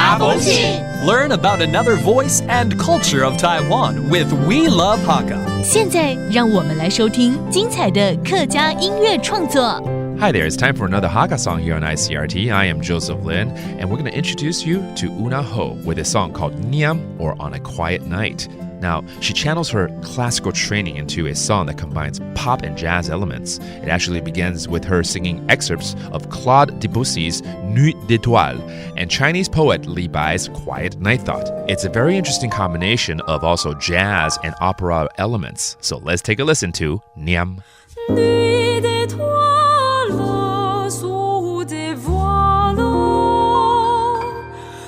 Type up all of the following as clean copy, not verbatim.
家风情 Learn about another voice and culture of Taiwan with We Love Hakka. 现在让我们来收听精彩的客家音乐创作。Hi there, it's time for another Hakka song here on ICRT. I am Joseph Lin, and we're going to introduce you to Una Ho with a song called Niam, or On a Quiet Night. Now, she channels her classical training into a song that combines pop and jazz elements. It actually begins with her singing excerpts of Claude Debussy's Nuit d'étoiles and Chinese poet Li Bai's Quiet Night Thought. It's a very interesting combination of also jazz and opera elements. So let's take a listen to Niam. Nuit d'étoiles sous des voiles,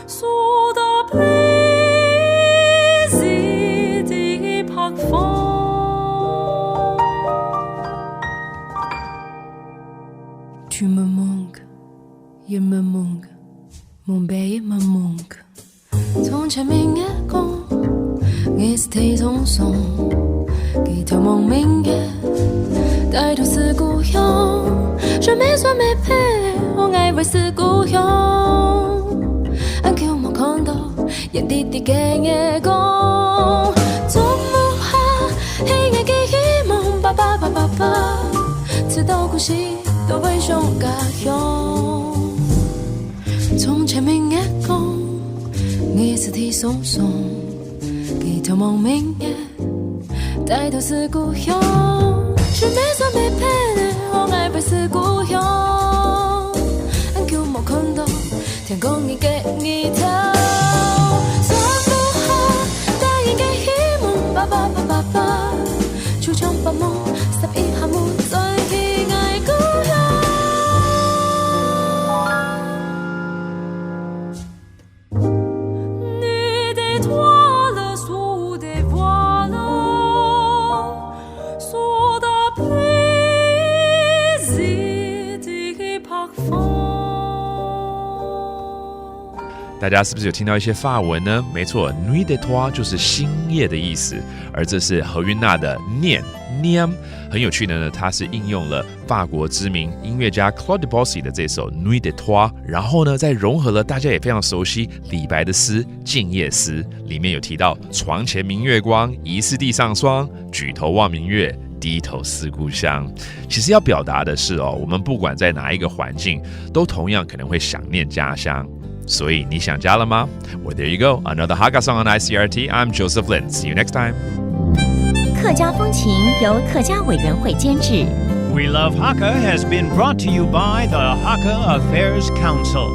sous ta brise des parfums. Tu me manques, je me manque, mon bébé me manque. 從前明月光，我是睇匆匆，幾頭望明月。帶到是故鄉，je me sois mes pères，我愛為是故鄉。俺叫我看到人哋啲嘅眼光，做唔下黑夜嘅希望，爸爸爸爸爸，直到故事都為上家鄉。從前明月光，我是睇匆匆，幾頭望明月，帶到是故鄉。je me sois mes pères，我愛為是故鄉。俺叫我看到天空已給你透，做不下大人嘅希望，爸爸爸爸爸，櫥窗發夢，十一下沒再去愛故鄉。Nuit d'étoiles sous des voiles, sous ta brise des parfums。大家是不是有听到一些法文呢？没错 ，Nuit d'étoiles 就是星夜的意思，而这是何韵娜的念 Niam。很有趣的呢，它是应用了法国知名音乐家 Claude Debussy 的这首 Nuit d'étoiles， 然后呢，再融合了大家也非常熟悉李白的诗《静夜思》，里面有提到床前明月光，疑是地上霜，举头望明月，低头思故乡。其实要表达的是我们不管在哪一个环境，都同样可能会想念家乡。所以你想家了吗？ Well, there you go. Another Hakka song on ICRT. I'm Joseph Lin. See you next time. 客家风情由客家委员会监制。We Love Hakka has been brought to you by the Hakka Affairs Council.